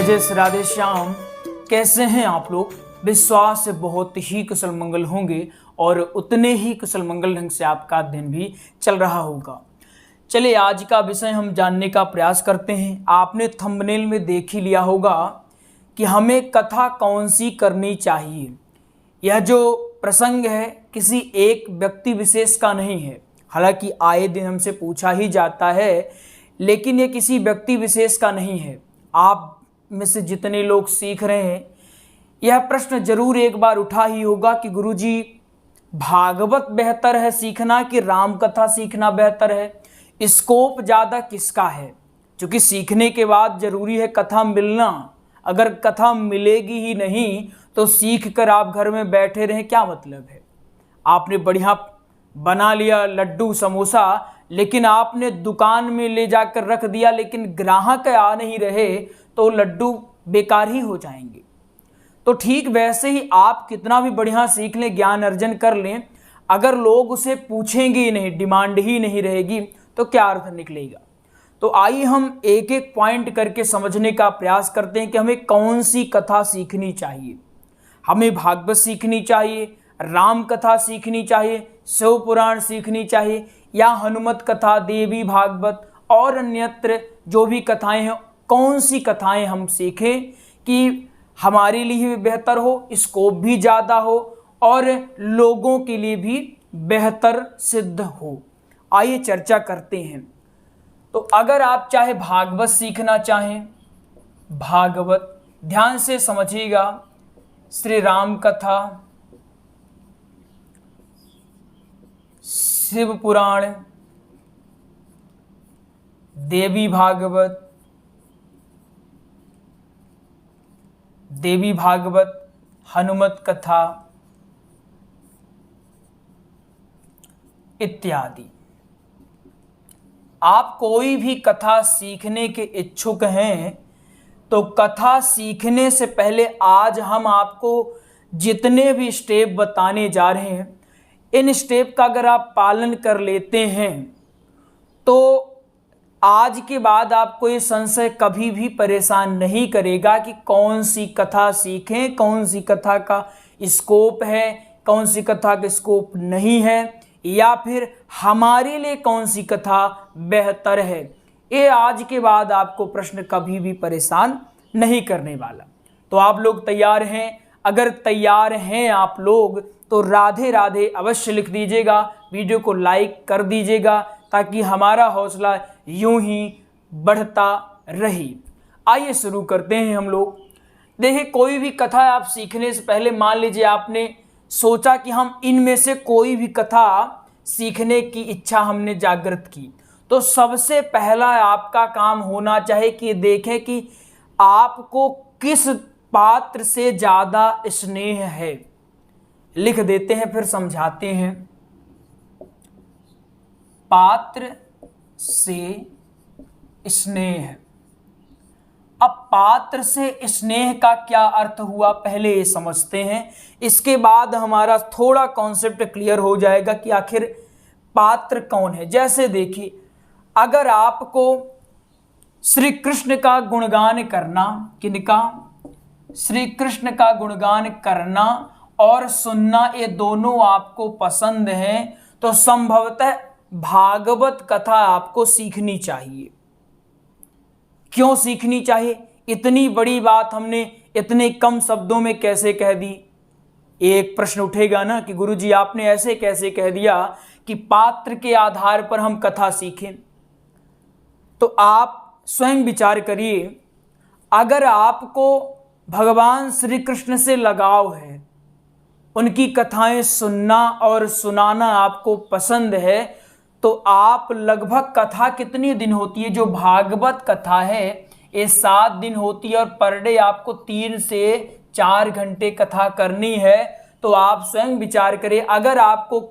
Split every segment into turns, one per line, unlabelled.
जय जय श्री राधे श्याम। कैसे हैं आप लोग? विश्वास से बहुत ही कुशल मंगल होंगे और उतने ही कुशल मंगल ढंग से आपका दिन भी चल रहा होगा। चलिए आज का विषय हम जानने का प्रयास करते हैं। आपने थंबनेल में देख ही लिया होगा कि हमें कथा कौन सी करनी चाहिए। यह जो प्रसंग है किसी एक व्यक्ति विशेष का नहीं है, हालांकि आए दिन हमसे पूछा ही जाता है, लेकिन यह किसी व्यक्ति विशेष का नहीं है। आप में से जितने लोग सीख रहे हैं, यह प्रश्न जरूर एक बार उठा ही होगा कि गुरुजी भागवत बेहतर है सीखना कि राम कथा सीखना बेहतर है? स्कोप ज़्यादा किसका है? क्योंकि सीखने के बाद जरूरी है कथा मिलना। अगर कथा मिलेगी ही नहीं तो सीख कर आप घर में बैठे रहें, क्या मतलब है? आपने बढ़िया बना लिया लड्डू समोसा, लेकिन आपने दुकान में ले जाकर रख दिया, लेकिन ग्राहक आ नहीं रहे तो लड्डू बेकार ही हो जाएंगे। तो ठीक वैसे ही आप कितना भी बढ़िया सीख लें, ज्ञान अर्जन कर लें, अगर लोग उसे पूछेंगे ही नहीं, डिमांड ही नहीं रहेगी, तो क्या अर्थ निकलेगा? तो आइए हम एक एक पॉइंट करके समझने का प्रयास करते हैं कि हमें कौन सी कथा सीखनी चाहिए। हमें भागवत सीखनी चाहिए, राम कथा सीखनी चाहिए, शिव पुराण सीखनी चाहिए, या हनुमत कथा, देवी भागवत और अन्यत्र जो भी कथाएं हैं, कौन सी कथाएं हम सीखें कि हमारे लिए भी बेहतर हो, स्कोप भी ज़्यादा हो और लोगों के लिए भी बेहतर सिद्ध हो। आइए चर्चा करते हैं। तो अगर आप चाहे भागवत सीखना चाहें, भागवत ध्यान से समझिएगा, श्री राम कथा, शिव पुराण, देवी भागवत, हनुमत कथा इत्यादि। आप कोई भी कथा सीखने के इच्छुक हैं तो कथा सीखने से पहले आज हम आपको जितने भी स्टेप बताने जा रहे हैं, इन स्टेप का अगर आप पालन कर लेते हैं तो आज के बाद आपको ये संशय कभी भी परेशान नहीं करेगा कि कौन सी कथा सीखें, कौन सी कथा का स्कोप है, कौन सी कथा का स्कोप नहीं है, या फिर हमारे लिए कौन सी कथा बेहतर है। ये आज के बाद आपको प्रश्न कभी भी परेशान नहीं करने वाला। तो आप लोग तैयार हैं? अगर तैयार हैं आप लोग तो राधे राधे अवश्य लिख दीजिएगा, वीडियो को लाइक कर दीजिएगा ताकि हमारा हौसला यूं ही बढ़ता रहे। आइए शुरू करते हैं हम लोग। देखिए, कोई भी कथा आप सीखने से पहले मान लीजिए आपने सोचा कि हम इनमें से कोई भी कथा सीखने की इच्छा हमने जागृत की, तो सबसे पहला आपका काम होना चाहिए कि देखें कि आपको किस पात्र से ज़्यादा स्नेह है। लिख देते हैं फिर समझाते हैं। पात्र से स्नेह। अब पात्र से स्नेह का क्या अर्थ हुआ, पहले ये समझते हैं, इसके बाद हमारा थोड़ा कॉन्सेप्ट क्लियर हो जाएगा कि आखिर पात्र कौन है। जैसे देखिए, अगर आपको श्री कृष्ण का गुणगान करना, किनका? श्री कृष्ण का गुणगान करना और सुनना, ये दोनों आपको पसंद हैं, तो संभवतः भागवत कथा आपको सीखनी चाहिए। क्यों सीखनी चाहिए? इतनी बड़ी बात हमने इतने कम शब्दों में कैसे कह दी? एक प्रश्न उठेगा ना कि गुरुजी आपने ऐसे कैसे कह दिया कि पात्र के आधार पर हम कथा सीखें। तो आप स्वयं विचार करिए, अगर आपको भगवान श्री कृष्ण से लगाव है, उनकी कथाएं सुनना और सुनाना आपको पसंद है, तो आप लगभग कथा कितनी दिन होती है? जो भागवत कथा है ये 7 दिन होती है और पर डे आपको 3 से 4 घंटे कथा करनी है। तो आप स्वयं विचार करें, अगर आपको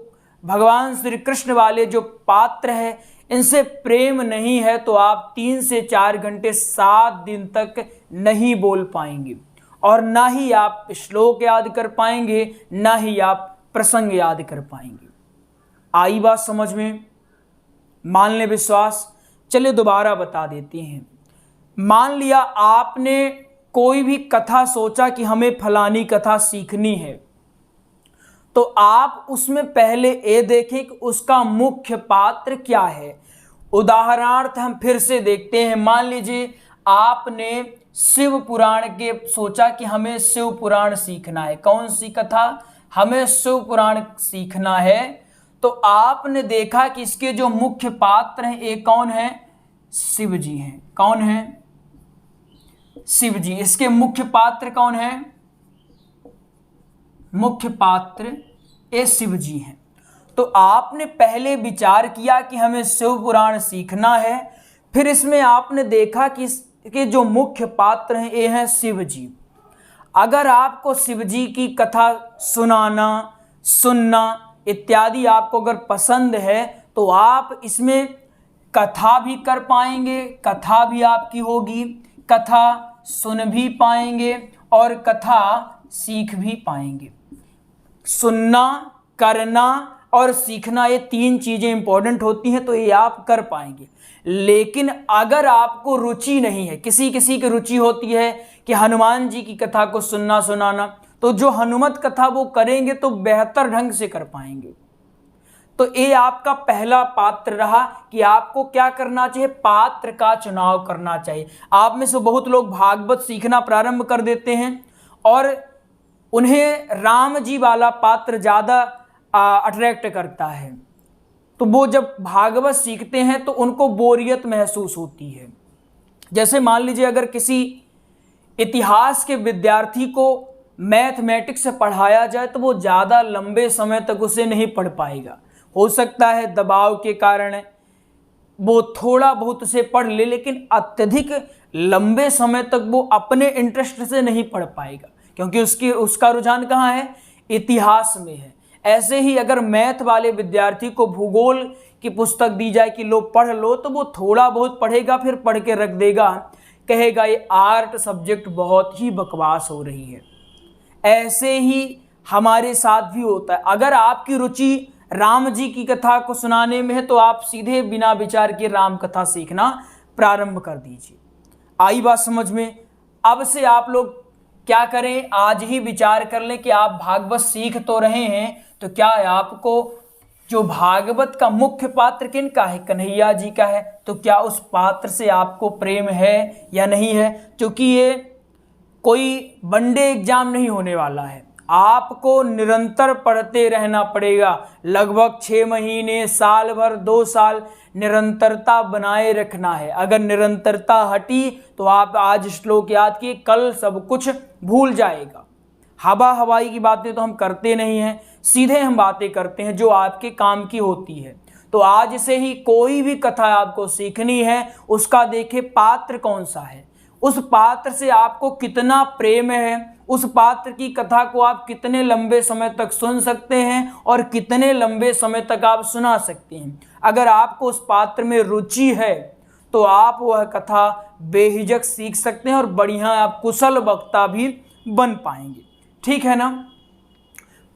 भगवान श्री कृष्ण वाले जो पात्र है इनसे प्रेम नहीं है तो आप 3 से 4 घंटे 7 दिन तक नहीं बोल पाएंगे, और ना ही आप श्लोक याद कर पाएंगे, ना ही आप प्रसंग याद कर पाएंगे। आई बात समझ में? मान ले विश्वास। चलिए दोबारा बता देते हैं। मान लिया आपने कोई भी कथा सोचा कि हमें फलानी कथा सीखनी है, तो आप उसमें पहले ये देखें कि उसका मुख्य पात्र क्या है। उदाहरणार्थ हम फिर से देखते हैं, मान लीजिए आपने शिव पुराण के सोचा कि हमें शिव पुराण सीखना है। कौन सी कथा? हमें शिव पुराण सीखना है। तो आपने देखा कि इसके जो मुख्य पात्र हैं ये कौन है? शिव जी हैं। कौन है? शिव जी। इसके मुख्य पात्र कौन है? मुख्य पात्र ये शिव जी हैं। तो आपने पहले विचार किया कि हमें शिव पुराण सीखना है, फिर इसमें आपने देखा कि इसके जो मुख्य पात्र हैं ये हैं शिव जी। अगर आपको शिव जी की कथा सुनाना, सुनना इत्यादि आपको अगर पसंद है तो आप इसमें कथा भी कर पाएंगे, कथा भी आपकी होगी, कथा सुन भी पाएंगे और कथा सीख भी पाएंगे। सुनना, करना और सीखना ये तीन चीजें इंपॉर्टेंट होती हैं, तो ये आप कर पाएंगे। लेकिन अगर आपको रुचि नहीं है, किसी किसी की रुचि होती है कि हनुमान जी की कथा को सुनना सुनाना, तो जो हनुमत कथा वो करेंगे तो बेहतर ढंग से कर पाएंगे। तो ये आपका पहला पात्र रहा कि आपको क्या करना चाहिए, पात्र का चुनाव करना चाहिए। आप में से बहुत लोग भागवत सीखना प्रारंभ कर देते हैं और उन्हें राम जी वाला पात्र ज़्यादा अट्रैक्ट करता है, तो वो जब भागवत सीखते हैं तो उनको बोरियत महसूस होती है। जैसे मान लीजिए अगर किसी इतिहास के विद्यार्थी को मैथमेटिक्स से पढ़ाया जाए तो वो ज़्यादा लंबे समय तक उसे नहीं पढ़ पाएगा। हो सकता है दबाव के कारण वो थोड़ा बहुत उसे पढ़ ले, लेकिन अत्यधिक लंबे समय तक वो अपने इंटरेस्ट से नहीं पढ़ पाएगा, क्योंकि उसका रुझान कहाँ है? इतिहास में है। ऐसे ही अगर मैथ वाले विद्यार्थी को भूगोल की पुस्तक दी जाए कि लो पढ़ लो, तो वो थोड़ा बहुत पढ़ेगा, फिर पढ़ के रख देगा, कहेगा ये आर्ट सब्जेक्ट बहुत ही बकवास हो रही है। ऐसे ही हमारे साथ भी होता है। अगर आपकी रुचि राम जी की कथा को सुनाने में है तो आप सीधे बिना विचार के राम कथा सीखना प्रारंभ कर दीजिए। आई बात समझ में? अब से आप लोग क्या करें, आज ही विचार कर लें कि आप भागवत सीख तो रहे हैं, तो क्या आपको जो भागवत का मुख्य पात्र किनका है? कन्हैया जी का है। तो क्या उस पात्र से आपको प्रेम है या नहीं है? क्योंकि ये कोई वनडे एग्जाम नहीं होने वाला है, आपको निरंतर पढ़ते रहना पड़ेगा। लगभग 6 महीने, साल भर, 2 साल निरंतरता बनाए रखना है। अगर निरंतरता हटी तो आप आज श्लोक याद किए, कल सब कुछ भूल जाएगा। हवा हवाई की बातें तो हम करते नहीं हैं, सीधे हम बातें करते हैं जो आपके काम की होती है। तो आज से ही कोई भी कथा आपको सीखनी है, उसका देखें पात्र कौन सा है, उस पात्र से आपको कितना प्रेम है, उस पात्र की कथा को आप कितने लंबे समय तक सुन सकते हैं और कितने लंबे समय तक आप सुना सकते हैं। अगर आपको उस पात्र में रुचि है तो आप वह कथा बेहिचक सीख सकते हैं और बढ़िया आप कुशल वक्ता भी बन पाएंगे। ठीक है ना?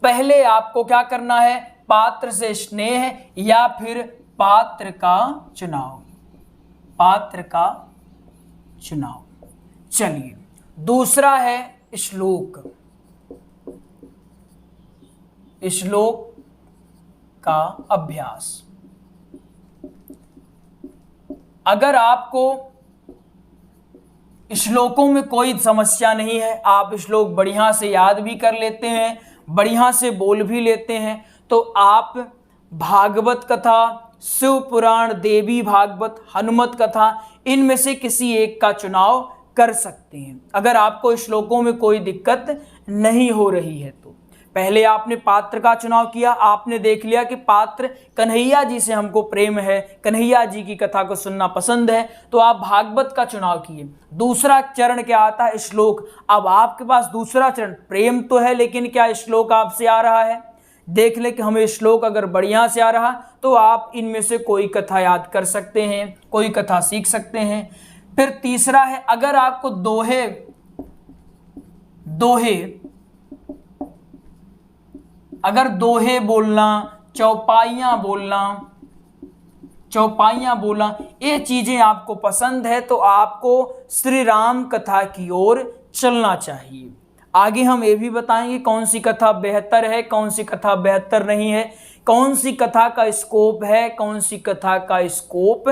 पहले आपको क्या करना है, पात्र से स्नेह या फिर पात्र का चुनाव। पात्र का चुनाव। चलिए, दूसरा है श्लोक। श्लोक का अभ्यास। अगर आपको श्लोकों में कोई समस्या नहीं है, आप श्लोक बढ़िया से याद भी कर लेते हैं, बढ़िया से बोल भी लेते हैं, तो आप भागवत कथा, शिव पुराण, देवी भागवत, हनुमत कथा, इनमें से किसी एक का चुनाव कर सकते हैं अगर आपको श्लोकों में कोई दिक्कत नहीं हो रही है। तो पहले आपने पात्र का चुनाव किया, आपने देख लिया कि पात्र कन्हैया जी से हमको प्रेम है, कन्हैया जी की कथा को सुनना पसंद है, तो आप भागवत का चुनाव किए। दूसरा चरण क्या आता है? श्लोक। अब आपके पास दूसरा चरण, प्रेम तो है लेकिन क्या श्लोक आपसे आ रहा है? देख ले कि हमें श्लोक अगर बढ़िया से आ रहा तो आप इनमें से कोई कथा याद कर सकते हैं, कोई कथा सीख सकते हैं। फिर तीसरा है, अगर आपको दोहे बोलना, चौपाइयाँ बोलना ये चीजें आपको पसंद है तो आपको श्री राम कथा की ओर चलना चाहिए। आगे हम ये भी बताएंगे कौन सी कथा बेहतर है, कौन सी कथा बेहतर नहीं है, कौन सी कथा का स्कोप है, कौन सी कथा का स्कोप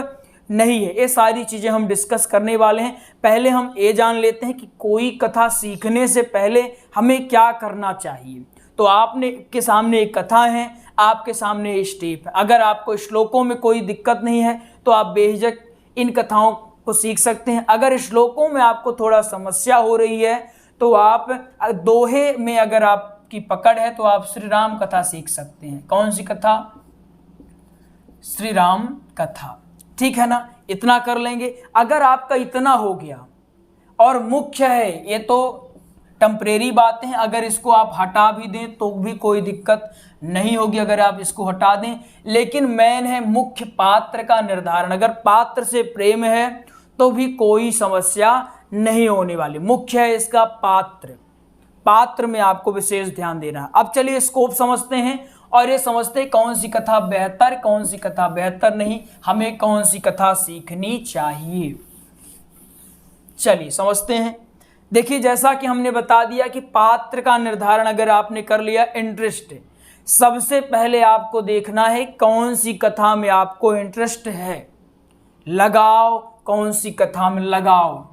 नहीं है। ये सारी चीज़ें हम डिस्कस करने वाले हैं। पहले हम ये जान लेते हैं कि कोई कथा सीखने से पहले हमें क्या करना चाहिए। तो आपने के सामने एक कथा है, आपके सामने स्टेप है। अगर आपको श्लोकों में कोई दिक्कत नहीं है तो आप बेझिझक इन कथाओं को सीख सकते हैं। अगर श्लोकों में आपको थोड़ा समस्या हो रही है तो आप दोहे में अगर आपकी पकड़ है तो आप श्री राम कथा सीख सकते हैं। कौन सी कथा? श्री राम कथा। ठीक है ना, इतना कर लेंगे। अगर आपका इतना हो गया और मुख्य है, ये तो टेम्परेरी बातें हैं, अगर इसको आप हटा भी दें तो भी कोई दिक्कत नहीं होगी अगर आप इसको हटा दें। लेकिन मेन है मुख्य पात्र का निर्धारण। अगर पात्र से प्रेम है तो भी कोई समस्या नहीं होने वाली। मुख्य है इसका पात्र। पात्र में आपको विशेष ध्यान देना है। अब चलिए स्कोप समझते हैं और ये समझते हैं कौन सी कथा बेहतर, कौन सी कथा बेहतर नहीं, हमें कौन सी कथा सीखनी चाहिए। चलिए समझते हैं। देखिए, जैसा कि हमने बता दिया कि पात्र का निर्धारण अगर आपने कर लिया, इंटरेस्ट, सबसे पहले आपको देखना है कौन सी कथा में आपको इंटरेस्ट है। लगाव, कौन सी कथा में लगाव,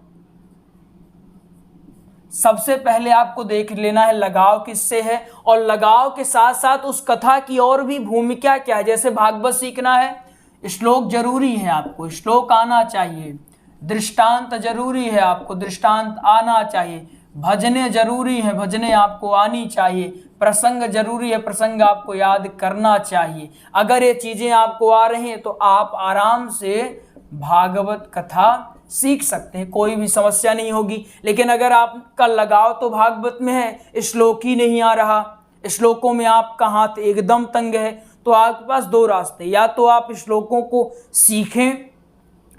सबसे पहले आपको देख लेना है लगाव किससे है, और लगाव के साथ साथ उस कथा की और भी भूमिका क्या है। जैसे भागवत सीखना है, श्लोक जरूरी है, आपको श्लोक आना चाहिए। दृष्टांत जरूरी है, आपको दृष्टांत आना चाहिए। भजने जरूरी है, भजने आपको आनी चाहिए। प्रसंग जरूरी है, प्रसंग आपको याद करना चाहिए। अगर ये चीजें आपको आ रही हैं तो आप आराम से भागवत कथा सीख सकते हैं, कोई भी समस्या नहीं होगी। लेकिन अगर आपका लगाव तो भागवत में है, श्लोक ही नहीं आ रहा, श्लोकों में आपका हाथ एकदम तंग है, तो आपके पास दो रास्ते। या तो आप श्लोकों को सीखें,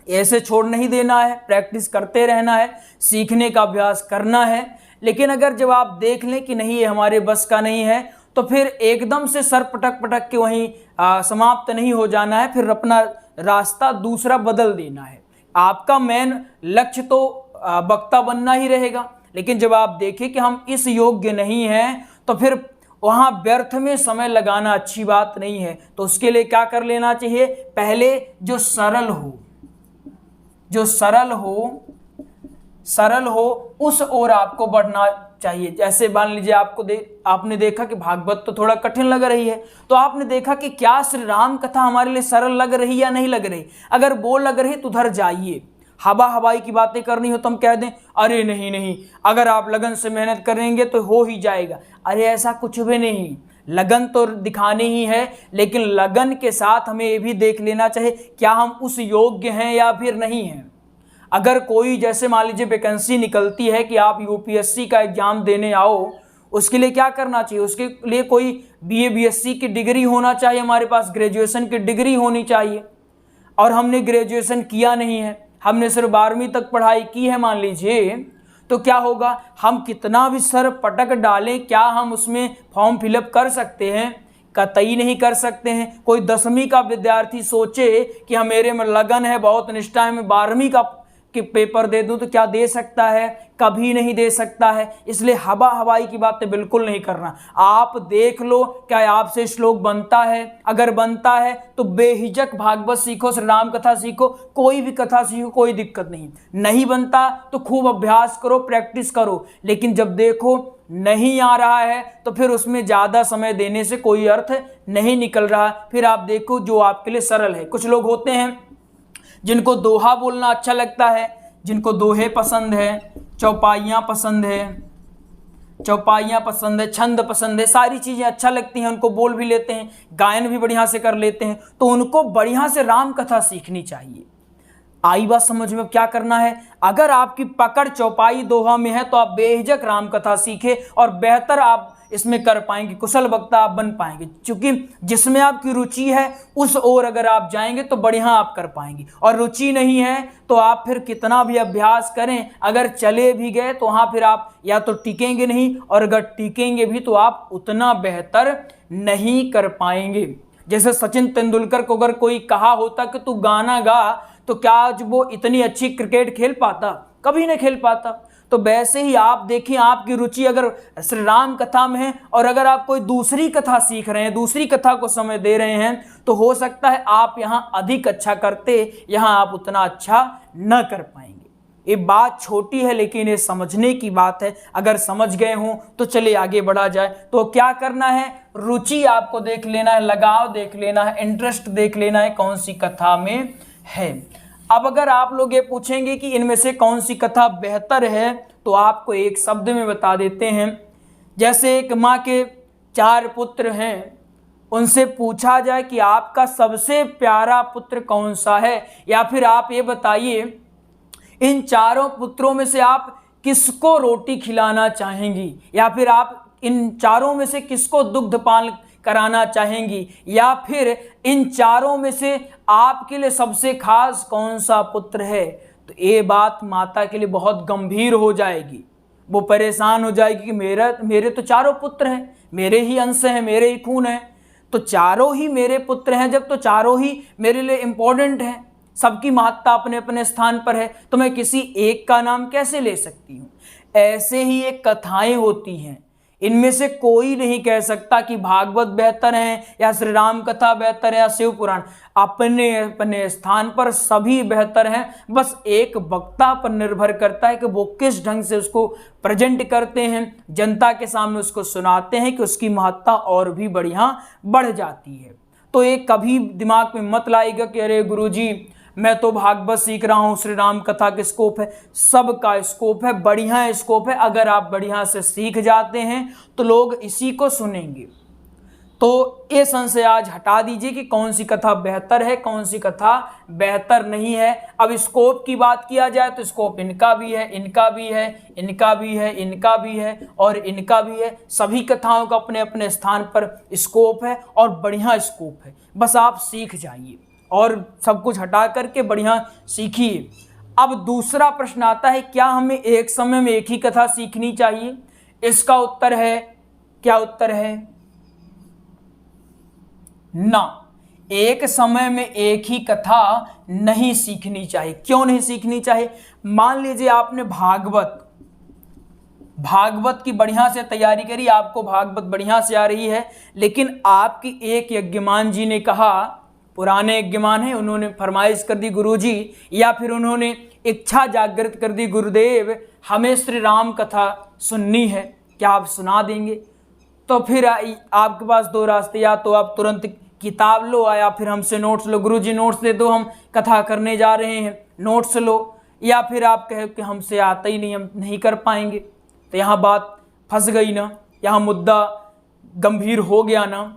ऐसे छोड़ नहीं देना है, प्रैक्टिस करते रहना है, सीखने का अभ्यास करना है। लेकिन अगर जब आप देख लें कि नहीं ये हमारे बस का नहीं है, तो फिर एकदम से सर पटक पटक के वहीं समाप्त नहीं हो जाना है, फिर अपना रास्ता दूसरा बदल देना है। आपका मेन लक्ष्य तो वक्ता बनना ही रहेगा। लेकिन जब आप देखें कि हम इस योग्य नहीं हैं तो फिर वहाँ व्यर्थ में समय लगाना अच्छी बात नहीं है। तो उसके लिए क्या कर लेना चाहिए, पहले जो सरल हो, जो सरल हो उस ओर आपको बढ़ना चाहिए। जैसे मान लीजिए आपने देखा कि भागवत तो थोड़ा कठिन लग रही है, तो आपने देखा कि क्या श्री राम कथा हमारे लिए सरल लग रही या नहीं लग रही। अगर वो लग रही तो उधर जाइए। हवा हवाई की बातें करनी हो तो हम कह दें अरे नहीं नहीं, अगर आप लगन से मेहनत करेंगे तो हो ही जाएगा। अरे ऐसा कुछ भी नहीं, लगन तो दिखानी ही है, लेकिन लगन के साथ हमें ये भी देख लेना चाहिए क्या हम उस योग्य हैं या फिर नहीं हैं। अगर कोई जैसे मान लीजिए वैकेंसी निकलती है कि आप यूपीएससी का एग्जाम देने आओ, उसके लिए क्या करना चाहिए, उसके लिए कोई बीए बीएससी की डिग्री होना चाहिए, हमारे पास ग्रेजुएशन की डिग्री होनी चाहिए। और हमने ग्रेजुएशन किया नहीं है, हमने सिर्फ 12वीं तक पढ़ाई की है मान लीजिए, तो क्या होगा, हम कितना भी सर पटक डालें, क्या हम उसमें फॉर्म फिलअप कर सकते हैं? कतई नहीं कर सकते हैं। कोई 10वीं का विद्यार्थी सोचे कि हाँ मेरे में लगन है, बहुत निष्ठा है, मैं 12वीं का कि पेपर दे दूं, तो क्या दे सकता है? कभी नहीं दे सकता है। इसलिए हवा हवाई की बातें बिल्कुल नहीं करना। आप देख लो क्या आपसे श्लोक बनता है, अगर बनता है तो बेहिचक भागवत सीखो, श्री राम कथा सीखो, कोई भी कथा सीखो, कोई दिक्कत नहीं। नहीं बनता तो खूब अभ्यास करो, प्रैक्टिस करो। लेकिन जब देखो नहीं आ रहा है तो फिर उसमें ज़्यादा समय देने से कोई अर्थ नहीं निकल रहा। फिर आप देखो जो आपके लिए सरल है। कुछ लोग होते हैं जिनको दोहा बोलना अच्छा लगता है, जिनको दोहे पसंद है, चौपाइयाँ पसंद है, छंद पसंद है, सारी चीज़ें अच्छा लगती हैं, उनको बोल भी लेते हैं, गायन भी बढ़िया से कर लेते हैं, तो उनको बढ़िया से राम कथा सीखनी चाहिए। आई बात समझ में? क्या करना है, अगर आपकी पकड़ चौपाई दोहा में है तो आप बेहिचक राम कथा सीखें और बेहतर आप इसमें कर पाएंगे, कुशल वक्ता आप बन पाएंगे। क्योंकि जिसमें आपकी रुचि है उस ओर अगर आप जाएंगे तो बढ़िया आप कर पाएंगे। और रुचि नहीं है तो आप फिर कितना भी अभ्यास करें, अगर चले भी गए तो वहाँ फिर आप या तो टिकेंगे नहीं, और अगर टिकेंगे भी तो आप उतना बेहतर नहीं कर पाएंगे। जैसे सचिन तेंदुलकर को अगर कोई कहा होता कि तू गाना गा, तो क्या आज वो इतनी अच्छी क्रिकेट खेल पाता? कभी नहीं खेल पाता। तो वैसे ही आप देखें, आपकी रुचि अगर श्री राम कथा में है और अगर आप कोई दूसरी कथा सीख रहे हैं, दूसरी कथा को समय दे रहे हैं, तो हो सकता है आप यहाँ अधिक अच्छा करते, यहाँ आप उतना अच्छा न कर पाएंगे। ये बात छोटी है लेकिन ये समझने की बात है। अगर समझ गए हों तो चलिए आगे बढ़ा जाए। तो क्या करना है, रुचि आपको देख लेना है, लगाव देख लेना है, इंटरेस्ट देख लेना है कौन सी कथा में है। अब अगर आप लोग ये पूछेंगे कि इनमें से कौन सी कथा बेहतर है, तो आपको एक शब्द में बता देते हैं। जैसे एक माँ के 4 पुत्र हैं, उनसे पूछा जाए कि आपका सबसे प्यारा पुत्र कौन सा है, या फिर आप ये बताइए इन 4 पुत्रों में से आप किसको रोटी खिलाना चाहेंगी, या फिर आप इन 4 में से किसको दुग्धपान कराना चाहेंगी, या फिर इन 4 में से आपके लिए सबसे खास कौन सा पुत्र है, तो ये बात माता के लिए बहुत गंभीर हो जाएगी। वो परेशान हो जाएगी कि मेरे तो 4 पुत्र हैं, मेरे ही अंश हैं, मेरे ही खून हैं, तो 4 ही मेरे पुत्र हैं, जब तो 4 ही मेरे लिए इम्पोर्टेंट हैं, सबकी महत्ता अपने अपने स्थान पर है, तो मैं किसी एक का नाम कैसे ले सकती हूँ। ऐसे ही एक कथाएं होती हैं, इनमें से कोई नहीं कह सकता कि भागवत बेहतर है या श्री राम कथा बेहतर है या शिव पुराण। अपने अपने स्थान पर सभी बेहतर हैं, बस एक वक्ता पर निर्भर करता है कि वो किस ढंग से उसको प्रेजेंट करते हैं, जनता के सामने उसको सुनाते हैं कि उसकी महत्ता और भी बढ़िया बढ़ जाती है। तो ये कभी दिमाग में मत लाएगा कि अरे गुरुजी मैं तो भागवत सीख रहा हूँ, श्री राम कथा के स्कोप है, सबका स्कोप है, बढ़िया स्कोप है। अगर आप बढ़िया से सीख जाते हैं तो लोग इसी को सुनेंगे। तो ये संशय आज हटा दीजिए कि कौन सी कथा बेहतर है, कौन सी कथा बेहतर नहीं है। अब स्कोप की बात किया जाए तो स्कोप इनका भी है, इनका भी है, इनका भी है, इनका भी है और इनका भी है। सभी कथाओं का अपने अपने स्थान पर स्कोप है और बढ़िया स्कोप है। बस आप सीख जाइए और सब कुछ हटा करके बढ़िया सीखिए। अब दूसरा प्रश्न आता है, क्या हमें एक समय में एक ही कथा सीखनी चाहिए? इसका उत्तर है, क्या उत्तर है? ना, एक समय में एक ही कथा नहीं सीखनी चाहिए। क्यों नहीं सीखनी चाहिए? मान लीजिए आपने भागवत की बढ़िया से तैयारी करी, आपको भागवत बढ़िया से आ रही है, लेकिन आपकी एक यज्ञमान जी ने कहा, पुराने यज्ञमान है, उन्होंने फरमाइश कर दी गुरुजी, या फिर उन्होंने इच्छा जागृत कर दी, गुरुदेव हमें श्री राम कथा सुननी है, क्या आप सुना देंगे? तो फिर आपके पास 2 रास्ते, या तो आप तुरंत किताब लो या फिर हमसे नोट्स लो, गुरुजी नोट्स दे दो, हम कथा करने जा रहे हैं, नोट्स लो, या फिर आप कहे कि हमसे आता ही नहीं, हम नहीं कर पाएंगे। तो यहाँ बात फंस गई ना, यहाँ मुद्दा गंभीर हो गया ना।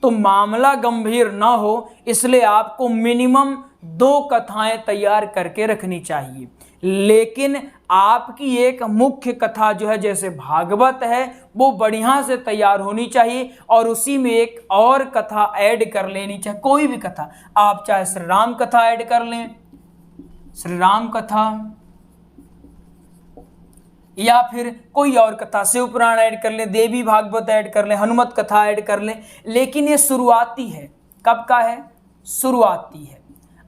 तो मामला गंभीर ना हो इसलिए आपको मिनिमम 2 कथाएं तैयार करके रखनी चाहिए, लेकिन आपकी एक मुख्य कथा जो है जैसे भागवत है वो बढ़िया से तैयार होनी चाहिए और उसी में एक और कथा ऐड कर लेनी चाहिए। कोई भी कथा, आप चाहे श्री राम कथा ऐड कर लें, श्री राम कथा, या फिर कोई और कथा, शिव पुराण ऐड कर लें, देवी भागवत ऐड कर लें, हनुमत कथा ऐड कर लें, लेकिन ये शुरुआती है। कब का है? शुरुआती है।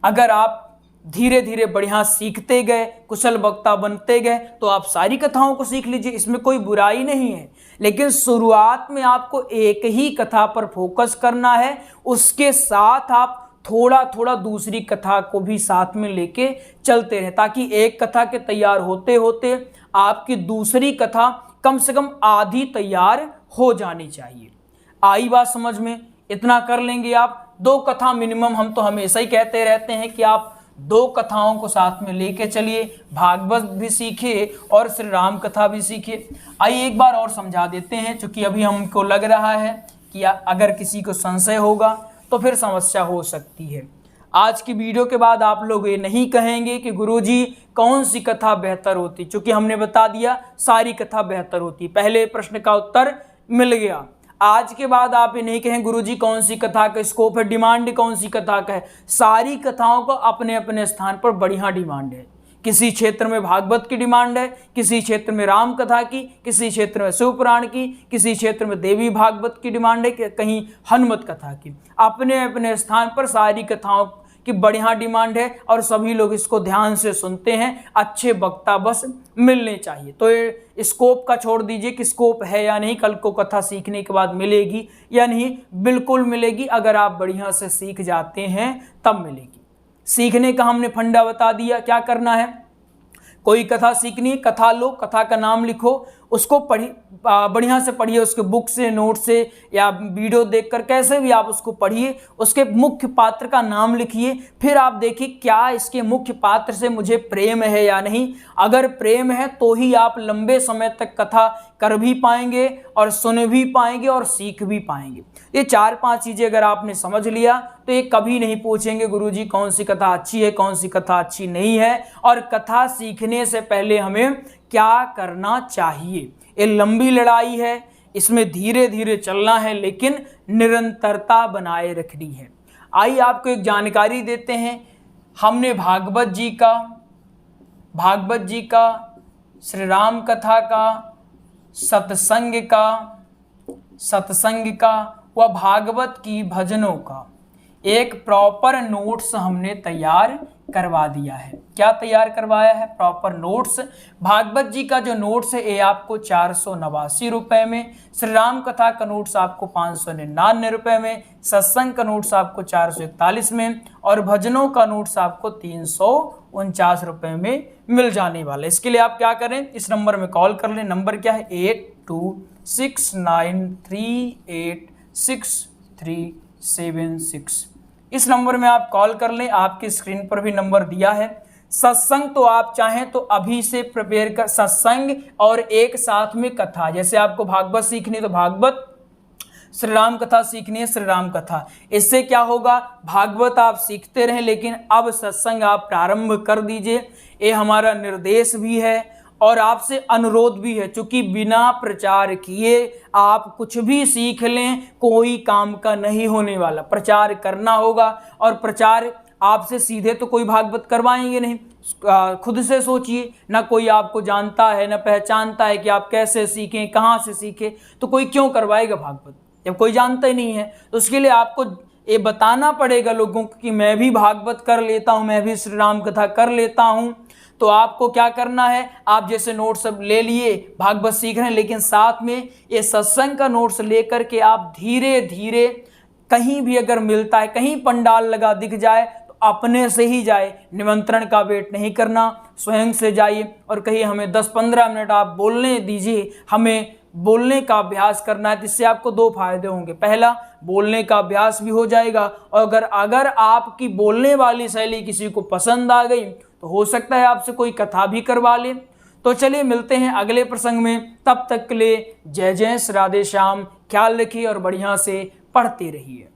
अगर आप धीरे धीरे बढ़िया सीखते गए, कुशल वक्ता बनते गए, तो आप सारी कथाओं को सीख लीजिए, इसमें कोई बुराई नहीं है। लेकिन शुरुआत में आपको एक ही कथा पर फोकस करना है, उसके साथ आप थोड़ा थोड़ा दूसरी कथा को भी साथ में लेके चलते रहें, ताकि एक कथा के तैयार होते होते आपकी दूसरी कथा कम से कम आधी तैयार हो जानी चाहिए। आई बात समझ में? इतना कर लेंगे आप। 2 कथा मिनिमम, हम तो हमेशा ही कहते रहते हैं कि आप 2 कथाओं को साथ में लेके चलिए, भागवत भी सीखिए और श्री राम कथा भी सीखिए। आइए एक बार और समझा देते हैं, क्योंकि अभी हमको लग रहा है कि अगर किसी को संशय होगा तो फिर समस्या हो सकती है। आज की वीडियो के बाद आप लोग ये नहीं कहेंगे कि गुरुजी कौन सी कथा बेहतर होती, क्योंकि हमने बता दिया सारी कथा बेहतर होती। पहले प्रश्न का उत्तर मिल गया। आज के बाद आप ये नहीं कहें गुरुजी कौन सी कथा का स्कोप है, डिमांड कौन सी कथा का है। सारी कथाओं को अपने अपने स्थान पर बढ़िया डिमांड है। किसी क्षेत्र में भागवत की डिमांड है, किसी क्षेत्र में राम कथा की, किसी क्षेत्र में शिव पुराण की, किसी क्षेत्र में देवी भागवत की डिमांड है, कहीं हनुमत कथा की। अपने अपने स्थान पर सारी कथाओं कि बढ़िया डिमांड है और सभी लोग इसको ध्यान से सुनते हैं, अच्छे वक्ता बस मिलने चाहिए। तो ये स्कोप का छोड़ दीजिए कि स्कोप है या नहीं, कल को कथा सीखने के बाद मिलेगी या नहीं, बिल्कुल मिलेगी। अगर आप बढ़िया से सीख जाते हैं तब मिलेगी। सीखने का हमने फंडा बता दिया, क्या करना है। कोई कथा सीखनी है, कथा लो, कथा का नाम लिखो, उसको पढ़ी, बढ़िया से पढ़िए, उसके बुक से, नोट से या वीडियो देखकर, कैसे भी आप उसको पढ़िए। उसके मुख्य पात्र का नाम लिखिए, फिर आप देखिए क्या इसके मुख्य पात्र से मुझे प्रेम है या नहीं। अगर प्रेम है तो ही आप लंबे समय तक कथा कर भी पाएंगे और सुन भी पाएंगे और सीख भी पाएंगे। ये 4-5 चीज़ें अगर आपने समझ लिया तो ये कभी नहीं पूछेंगे गुरुजी कौन सी कथा अच्छी है, कौन सी कथा अच्छी नहीं है, और कथा सीखने से पहले हमें क्या करना चाहिए। ये लंबी लड़ाई है, इसमें धीरे धीरे चलना है, लेकिन निरंतरता बनाए रखनी है। आइए आपको एक जानकारी देते हैं। हमने भागवत जी का, श्री राम कथा का, सत्संग का व भागवत की भजनों का एक प्रॉपर नोट्स हमने तैयार करवा दिया है। क्या तैयार करवाया है? Proper notes. भागवत जी का जो नोट्स है ये आपको 489 रुपये में, श्री राम कथा का नोट्स आपको 599 रुपये में, सत्संग का नोट्स आपको 441 में और भजनों का नोट्स आपको 349 रुपये में मिल जाने वाला है। इसके लिए आप क्या करें, इस नंबर में कॉल कर लें। नंबर क्या है? 8269386376। इस नंबर में आप कॉल कर लें। आपकी स्क्रीन पर भी नंबर दिया है। सत्संग तो आप चाहें तो अभी से प्रिपेयर कर, सत्संग और एक साथ में कथा, जैसे आपको भागवत सीखनी तो भागवत, श्री राम कथा सीखनी है श्री राम कथा। इससे क्या होगा, भागवत आप सीखते रहें लेकिन अब सत्संग आप प्रारंभ कर दीजिए। ये हमारा निर्देश भी है और आपसे अनुरोध भी है, क्योंकि बिना प्रचार किए आप कुछ भी सीख लें कोई काम का नहीं होने वाला। प्रचार करना होगा और प्रचार आपसे सीधे तो कोई भागवत करवाएंगे नहीं। खुद से सोचिए, ना कोई आपको जानता है ना पहचानता है कि आप कैसे सीखें, कहाँ से सीखें, तो कोई क्यों करवाएगा भागवत जब कोई जानता ही नहीं है। तो उसके लिए आपको ये बताना पड़ेगा लोगों को कि मैं भी भागवत कर लेता हूँ, मैं भी श्री राम कथा कर लेता हूँ। तो आपको क्या करना है, आप जैसे नोट्स सब ले लिए, भागवत सीख रहे हैं, लेकिन साथ में ये सत्संग का नोट्स लेकर के आप धीरे धीरे, कहीं भी अगर मिलता है, कहीं पंडाल लगा दिख जाए तो अपने से ही जाए, निमंत्रण का वेट नहीं करना, स्वयं से जाइए और कहिए हमें 10-15 मिनट आप बोलने दीजिए, हमें बोलने का अभ्यास करना है। इससे आपको 2 फायदे होंगे। पहला, बोलने का अभ्यास भी हो जाएगा और अगर आपकी बोलने वाली शैली किसी को पसंद आ गई तो हो सकता है आपसे कोई कथा भी करवा ले। तो चलिए मिलते हैं अगले प्रसंग में, तब तक के लिए जय जय श्री राधे श्याम। ख्याल रखिए और बढ़िया से पढ़ते रहिए।